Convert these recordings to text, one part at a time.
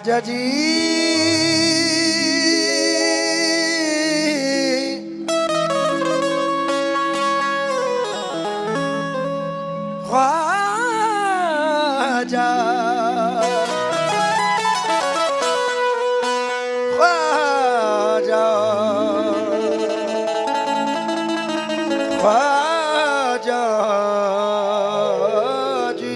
ख्वाजा जी ख्वाजा ख्वाजा ख्वाजा जी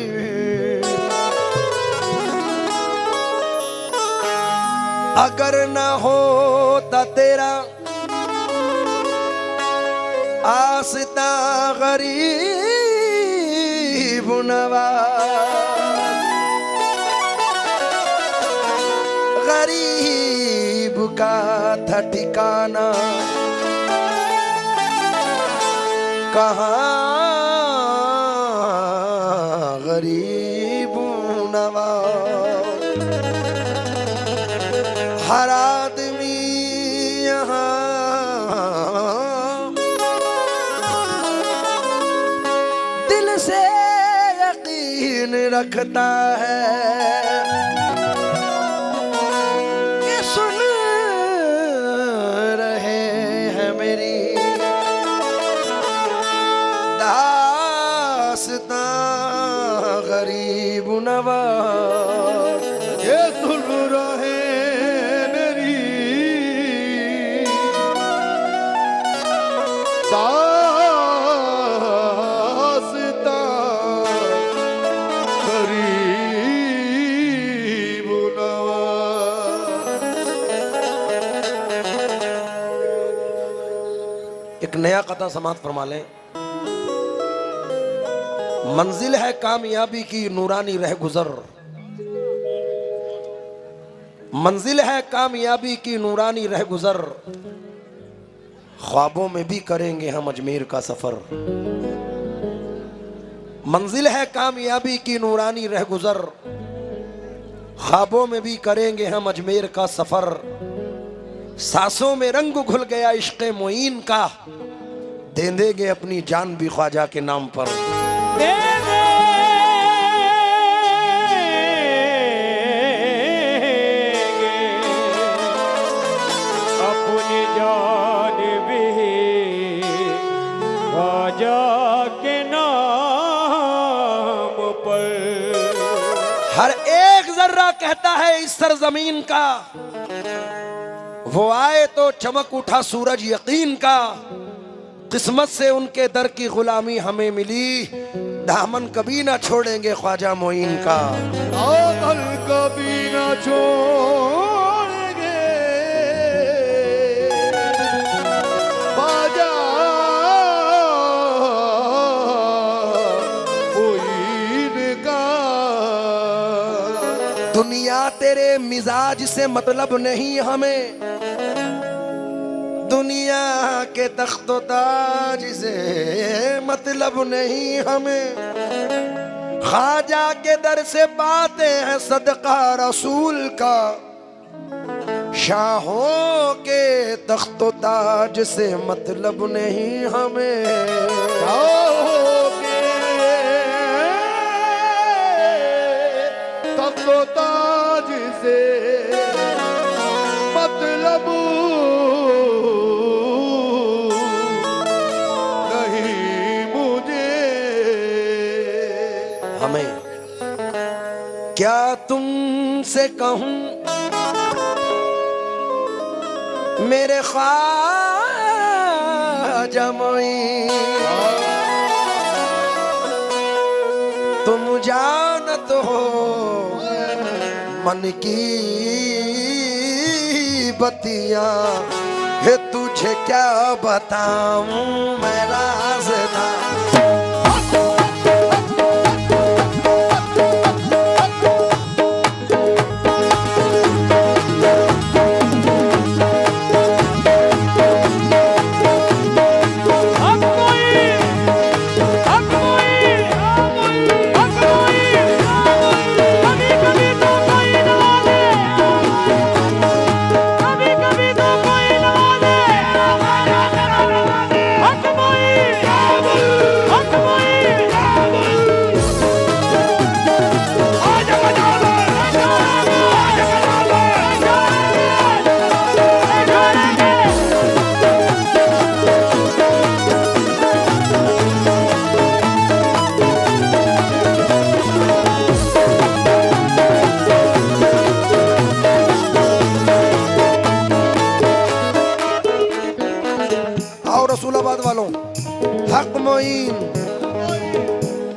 अगर न होता तेरा आस्ता गरीब नवाज गरीब का था ठिकाना कहाँ गरीब नवाज हर आदमी यहाँ दिल से यकीन रखता है कि सुन रहे हैं मेरी दास्तां गरीब नवाज ये सुन रहे मेरी दास्तां गरीब नवाज। एक नया कथा समाप्त फरमा लें। मंजिल है कामयाबी की नूरानी रह गुजर, मंजिल है कामयाबी की नूरानी रह गुजर, ख्वाबों में भी करेंगे हम अजमेर का सफर। मंजिल है कामयाबी की नूरानी रह गुजर, ख्वाबों में भी करेंगे हम अजमेर का सफर। सांसों में रंग घुल गया इश्क़ मोइन का, दे देंगे अपनी जान भी ख्वाजा के नाम पर। अपनी जान भी ख्वाजा के नाम पर। हर एक जर्रा कहता है इस सरजमीन का, वो आए तो चमक उठा सूरज यकीन का। किस्मत से उनके दर की गुलामी हमें मिली, दामन कभी ना छोड़ेंगे ख्वाजा मोइन का। दामन कभी ना छोड़ेंगे ख्वाजा मोइन का। दुनिया तेरे मिजाज से मतलब नहीं हमें, दुनिया के तख्तो ताज से मतलब नहीं हमें। ख्वाजा के दर से पाते हैं सदका रसूल का, शाहों के तख्तो ताज से मतलब नहीं हमें। शाहों के तख्तो ताज से मतलब हमें। क्या तुमसे कहूं मेरे ख्वाजा मोइन, तुम जानत हो मन की बतियां, है तुझे क्या बताऊं मैं राज़दां। हक फैसलाबाद वालों, हक मोइन।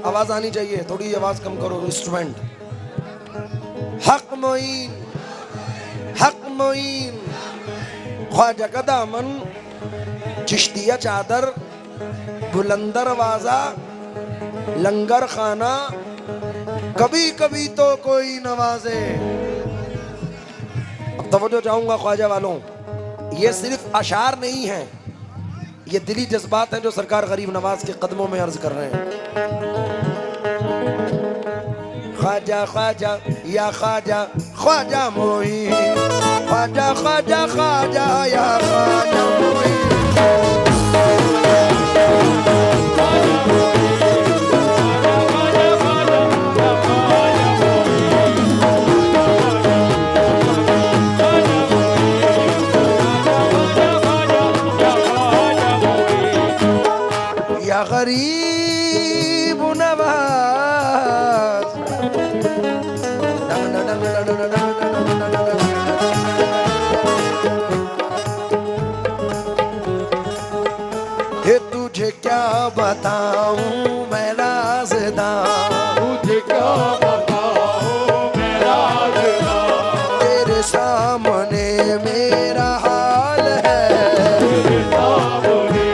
आवाज आनी चाहिए, थोड़ी आवाज कम करो इंस्ट्रूमेंट। हक मोइन, हक मोइन। ख्वाजा का दामन, चिश्तिया चादर, बुलंदर वाजा, लंगर खाना, कभी कभी तो कोई नवाजे। अब तवज्जो चाहूंगा ख्वाजा वालों, ये सिर्फ अशार नहीं है, ये दिली जज्बात हैं जो सरकार गरीब नवाज के कदमों में अर्ज कर रहे हैं। ख्वाजा ख्वाजा या ख्वाजा, ख्वाजा मोइन, ख्वाजा ख्वाजा ख्वाजा या ख्वाजा मोइन। या गरीब नवाज, हे तुझे क्या बताऊं मैं राज़दां, तुझे क्या बताऊं मैं राज़दां, तेरे सामने मेरा हाल है, तेरे सामने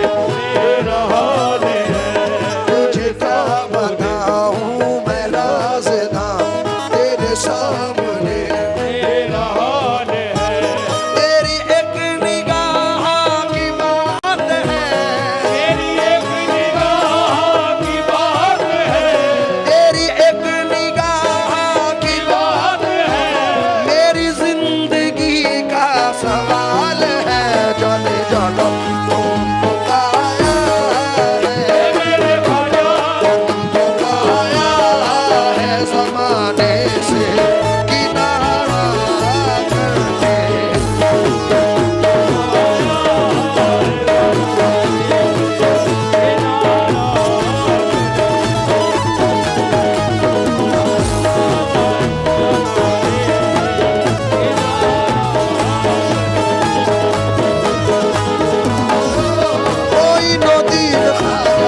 मेरा हाल है। तुझे क्या बताऊं मैं राज़दां, तेरे सामने मेरा हाल है। तेरी एक निगाह की बात है, तेरी एक निगाह की बात है, तेरी एक निगाह की बात है। मेरी जिंदगी का सवाल है। जाने जाना तुमको आया है, मेरे ख्वाजा तुमको आया है ज़माने से किनारा करके। कोई नदी ख्वाजा,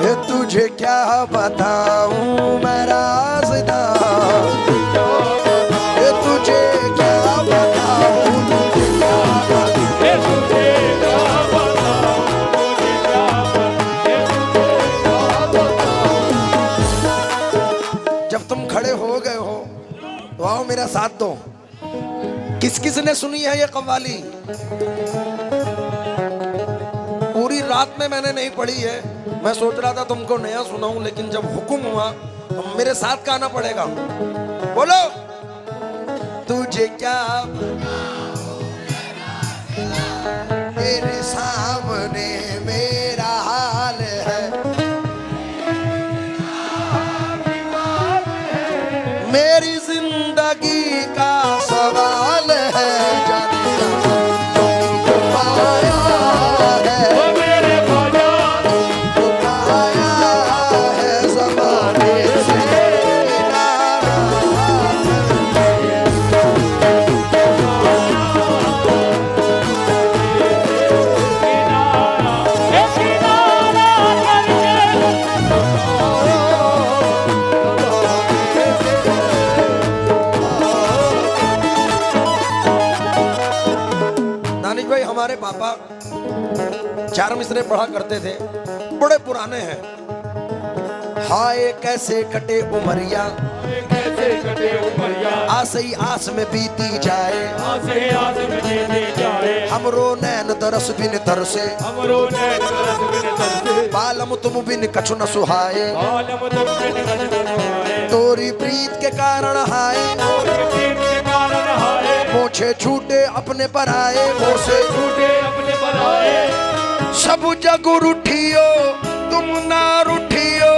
ये तुझे क्या बताऊं मैं राज़दां, ये तुझे क्या बताऊं, तुझे क्या बताऊं। ये तुझे क्या बताऊं, तुझे क्या बताऊं, ये तुझे क्या बताऊं। जब तुम खड़े हो गए हो तो आओ मेरा साथ दो। किस किस ने सुनी है ये कव्वाली? पूरी रात में मैंने नहीं पढ़ी है, मैं सोच रहा था तुमको नया सुनाऊं, लेकिन जब हुक्म हुआ तो मेरे साथ गाना पड़ेगा। बोलो, तुझे क्या तेरे सामने मेरा हाल है, मेरी जिंदगी का सवाल है। जाने जाना तुमको आया है, ओ मेरे ख्वाजा तुमको आया है ज़माने से किनारा दानिश भाई, हमारे पापा चार मिसरे पढ़ा करते थे, बड़े पुराने हैं। हाय कैसे कटे उमरिया, कैसे कटे उम्र उमरिया आस ही आस में बीती जाए आसे आस में बीती जाए हमरो नैन तरस बिन तरसे हमरो नैन तरस बिन तरसे बालम तुम बिन कछु न सुहाए आलम तुम बिन कछ न सुहाए तोरी प्रीत के कारण हाय और तीर के कारण हाय मोछे छूटे अपने पर आए मोसे छूटे अपने बनाए सब जग रूठियो तुम ना रूठियो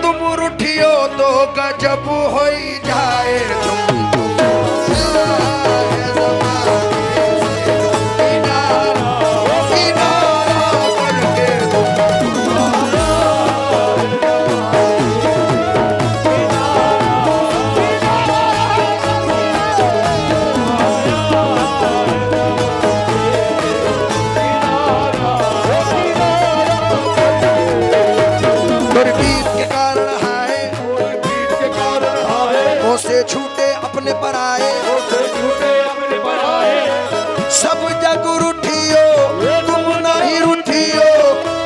तुम रूठियो तो गजब होई जाए से छूटे अपने पर आए छूटे अपने बनाए सब जग रूठियो तुम नहीं रूठियो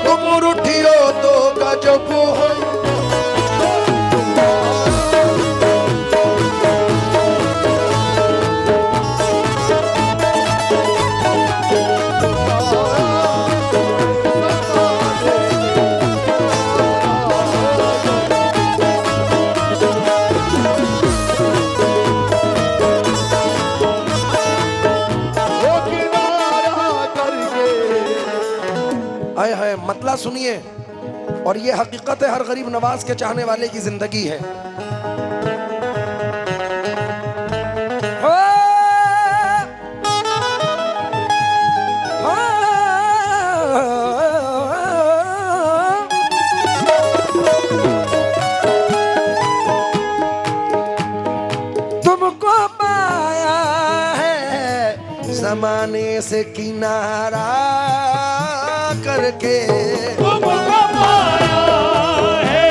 तुम रूठियो तो गजब हो मतला सुनिए और ये हकीकत है हर गरीब नवाज के चाहने वाले की जिंदगी है। तुमको पाया है जमाने से किनारा करके तुमको पाया है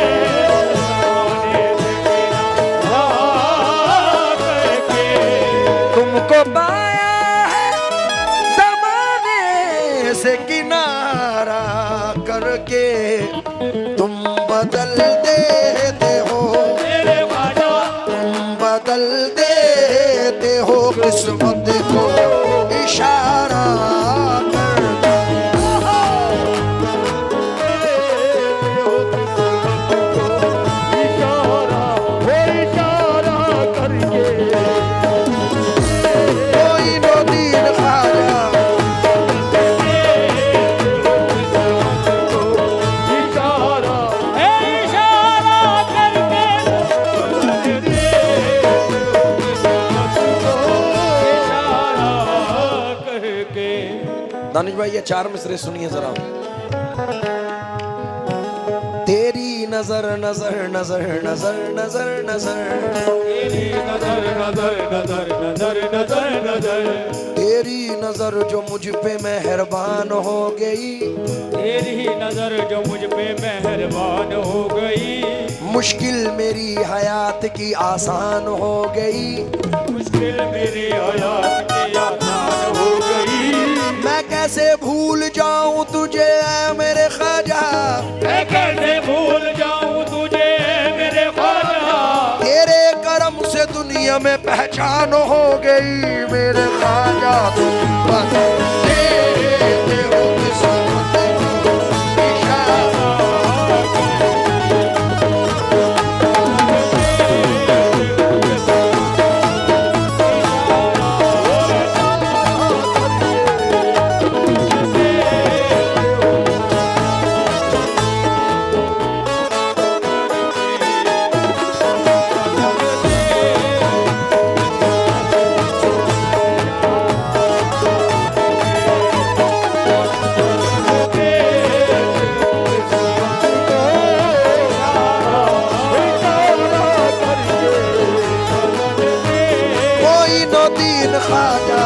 तुमको पाया है जमाने से किनारा करके तुम बदल देते हो मेरे बाजा तुम बदल देते हो किस्मत को इशारा दानिश भाई ये चार मिसरे सुनिए जरा। तेरी नजर नजर नजर नजर नजर नजर तेरी नजर नजर नजर नजर नजर नजर तेरी नजर जो मुझ पे मेहरबान हो गई तेरी नजर जो मुझ पे मेहरबान हो गई मुश्किल मेरी हयात की आसान हो गई मुश्किल मेरी हयात की आसान हो गई मैं कैसे भूल जाऊं तुझे ऐ मेरे ख्वाजा मैं कैसे भूल जाऊं तुझे मेरे ख्वाजा तेरे करम से दुनिया में पहचान हो गई मेरे ख्वाजा तुम बदल देते हो किस्मत को इशारा ख्वाजा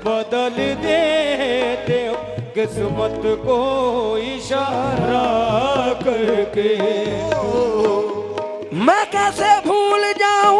बदल देते हो किस्मत को इशारा करके मैं कैसे भूल जाऊं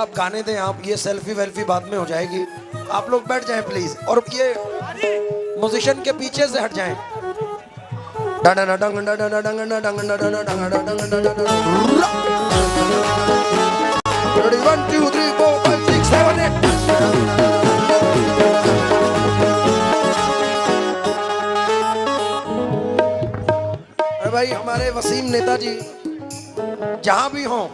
आप गाने दें, आप ये सेल्फी वेल्फी बाद में हो जाएगी। आप लोग बैठ जाएं प्लीज, और ये म्यूजिशियन के पीछे से हट जाएं। Ready, 1 2 3 4 5 6 7 8। अरे भाई, हमारे वसीम नेताजी जहां भी हों,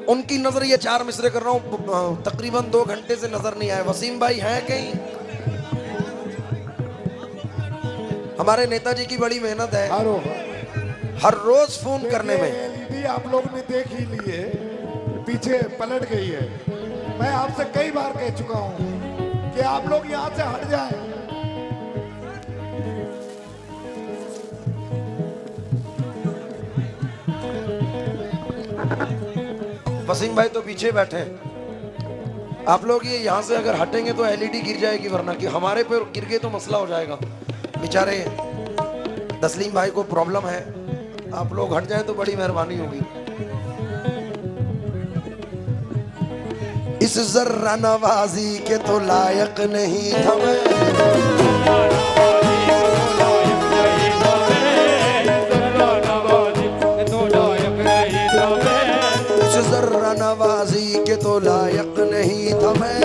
उनकी नजर, ये 4 मिसरे कर रहा हूं, तकरीबन 2 घंटे से नजर नहीं आए। वसीम भाई हैं कहीं? हमारे नेताजी की बड़ी मेहनत है हर रोज फोन करने में। एलईडी आप लोग ने देख ही ली है, पीछे पलट गई है। मैं आपसे कई बार कह चुका हूं कि आप लोग यहां से हट जाएं। वसीम भाई तो पीछे बैठे हैं। आप लोग ये यहाँ से अगर हटेंगे तो एलईडी गिर जाएगी, वरना कि हमारे पे गिर गए तो मसला हो जाएगा। बेचारे तस्लीम भाई को प्रॉब्लम है, आप लोग हट जाएं तो बड़ी मेहरबानी होगी। इस जर्रा नवाजी के तो लायक नहीं था मैं, इस जर्रा नवाजी के तो लायक नहीं था मैं।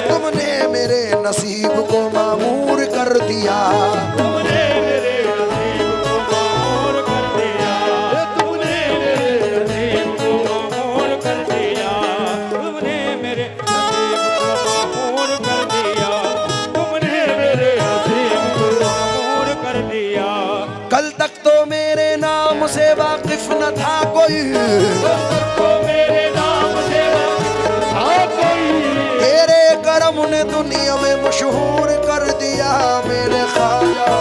तुमने मेरे नसीब को मामूर कर दिया, तुमने मेरे नसीब को मामूर कर दिया, तुमने मेरे नसीब को मामूर कर दिया, तुमने मेरे नसीब को मामूर कर दिया, तुमने मेरे नसीब को मामूर कर दिया। कल तक तो मेरे नाम से वाकिफ न था कोई, तो मेरे नाम से था कोई, तेरे करम ने दुनिया में मशहूर कर दिया मेरे ख्वाजा।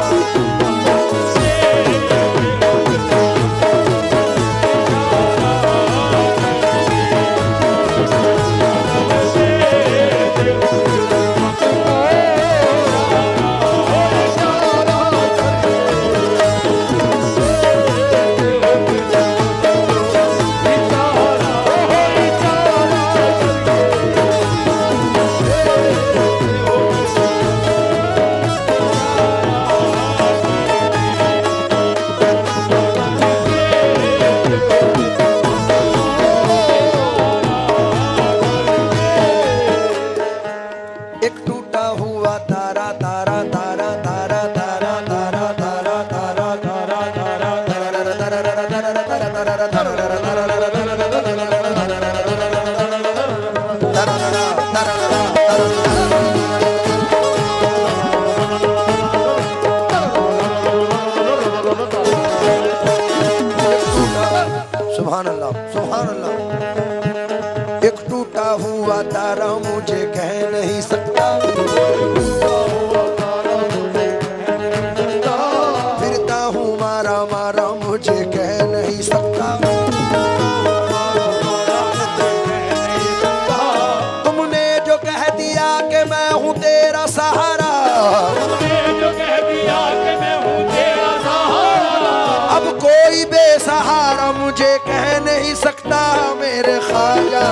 एक टूटा हुआ तारा तारा तारा तारा तारा तारा तारा तारा तारा सुभान अल्लाह, सुभान अल्लाह। एक टूटा हुआ तारा मुझे कह नहीं सकता, फिरता हूँ मारा मारा मुझे कह नहीं सकता। तुमने जो कह दिया कि मैं हूँ तेरा सहारा, तुमने जो कह दिया कि मैं हूँ तेरा सहारा, अब कोई बेसहारा मुझे कह नहीं सकता मेरे ख्वाजा।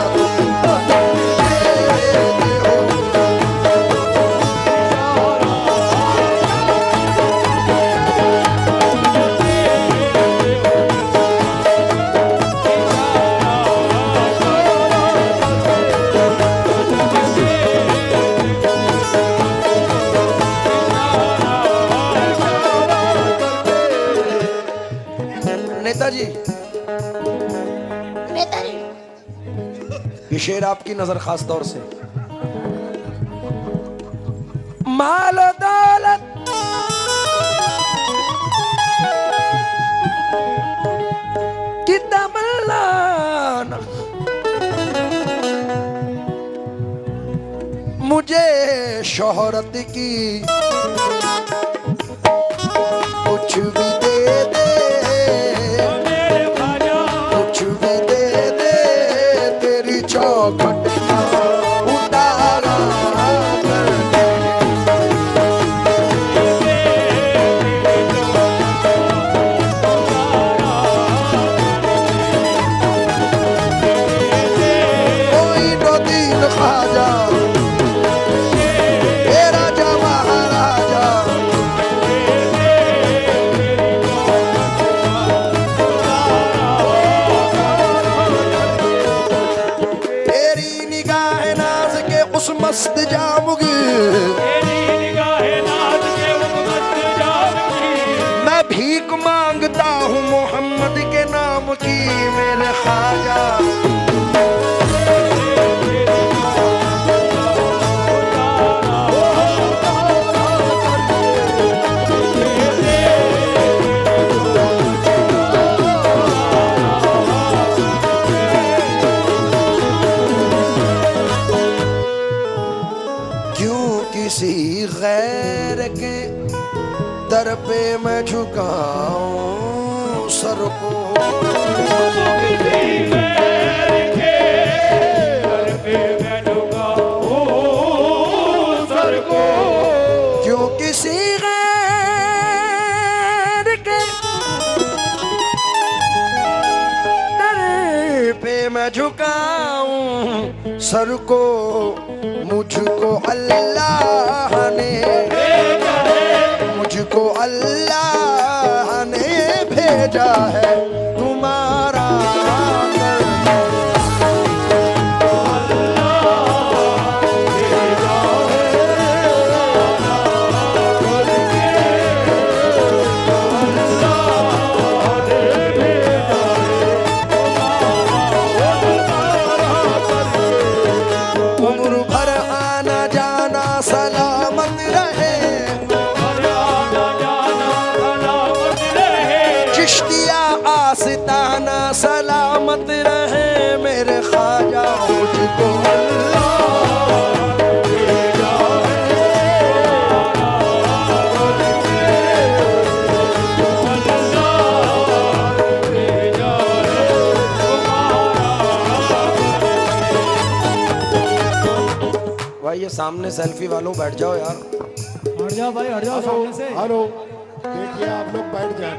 नेताजी, ये शेर आपकी नजर खास तौर से। माल दौलत की तमन्ना मुझे शोहरत की कुछ भी दे दे, मेरे ख्वाजा, कुछ भी दे दे, तेरी चौखट का उतारा कर दे। मस्त जामगी, तेरी निगाहे नाज के उन्मत्त जामगी। मैं भीख मांगता हूँ मोहम्मद के नाम की मेरे ख्वाजा। किसी गैर के दर पे मैं झुकाऊं सर को, किसी गैर के दर पे मैं झुकाऊं सर को। क्यों किसी गैर के दर पे मैं झुकाऊं सर को, मुझको अल्लाह ने, मुझको अल्लाह ने भेजा है तुम्हारा सलामत रहे मेरे ख्वाजा। मुझको भाई ये सामने सेल्फी वालों बैठ जाओ यार, हट जाओ भाई, हट जाओ सामने से। हेलो, देखिए आप लोग बैठ जाए,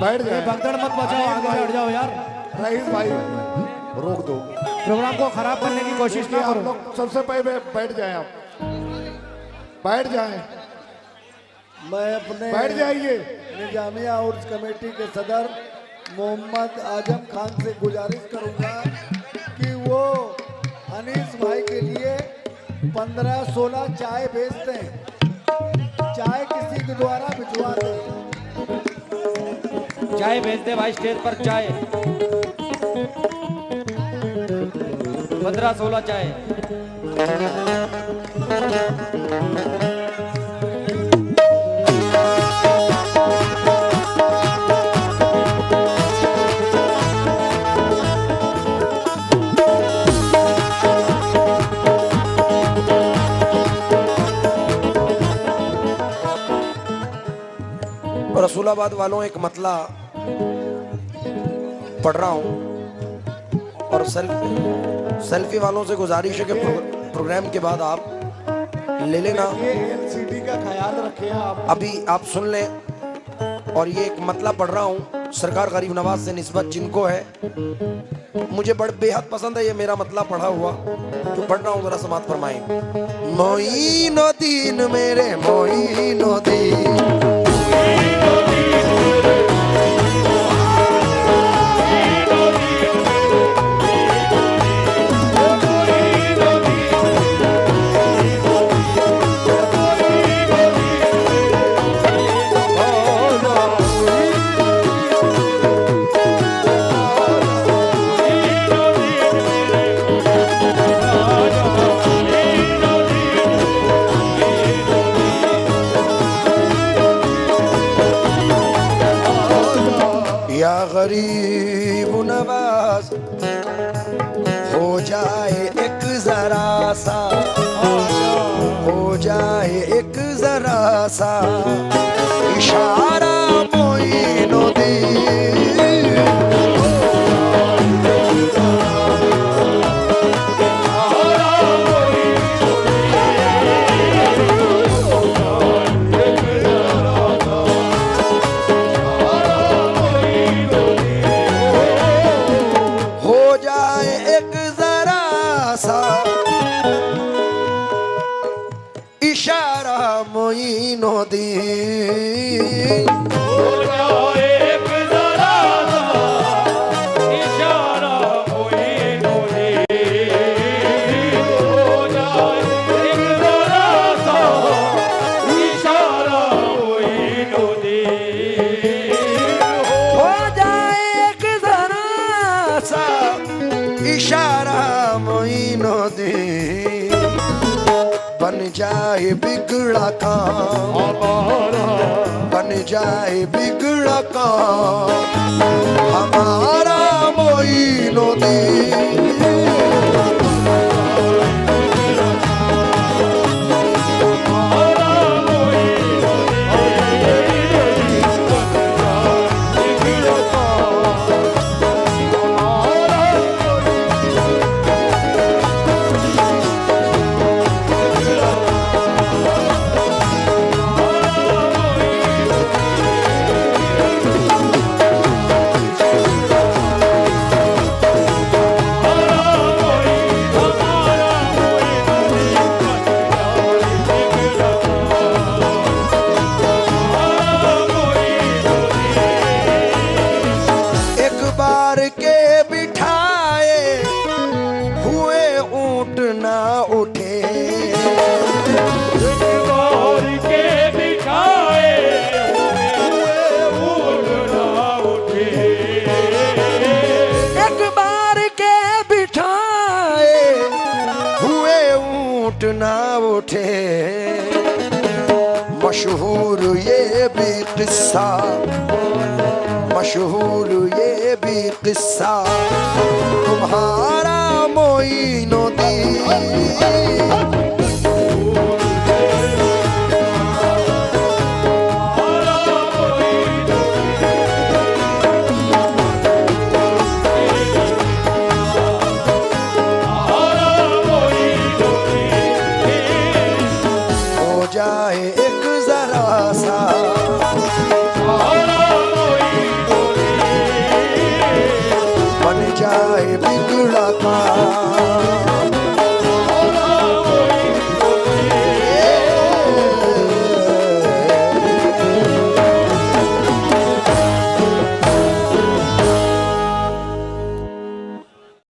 बैठ जाए, भगदड़ मत मचाओ, आगे हट जाओ यार। रईस भाई रोक दो, प्रोग्राम को खराब करने की कोशिश ना आप करो। लोग सबसे पहले बैठ जाए, आप बैठ जाए, मैं अपने बैठ जाइए। निजामिया उर्स कमेटी के सदर मोहम्मद आजम खान से गुजारिश करूंगा कि वो अनीस भाई के लिए 15-16 चाय भेजते हैं, चाय किसी के द्वारा भिजवा दें। चाय भेज दे भाई, स्टेज पर चाय 15-16 चाय। रसूलाबाद वालों एक मतला पढ़ रहा हूँ और सेल्फी वालों से गुजारिश है कि प्रोग्राम के बाद आप ले लेना, ये एलसीडी का ख्याल रखें आप। अभी आप सुन लें। और ये एक मतला पढ़ रहा हूँ सरकार गरीब नवाज से निस्बत जिनको है, मुझे बड़ बेहद पसंद है ये मेरा मतला पढ़ा हुआ जो पढ़ रहा हूँ, जरा समात फरमाएं। मोइनुद्दीन मेरे मोइनुद्दीन, गरीब नवाज हो जाए एक जरा सा, हो जाए एक जरा सा इशारा मोइनुद्दीन। इशारा मोइनुद्दीन, हो जाए एक जरा सा इशारा मोइनुद्दीन, हो जाए बन जाए बिगड़ा काम, हमारा बन जाए बिगड़ा काम हमारा मोइनुद्दीन। ना उठे मशहूर ये भी किस्सा, मशहूर ये भी किस्सा तुम्हारा मोइनुद्दीन।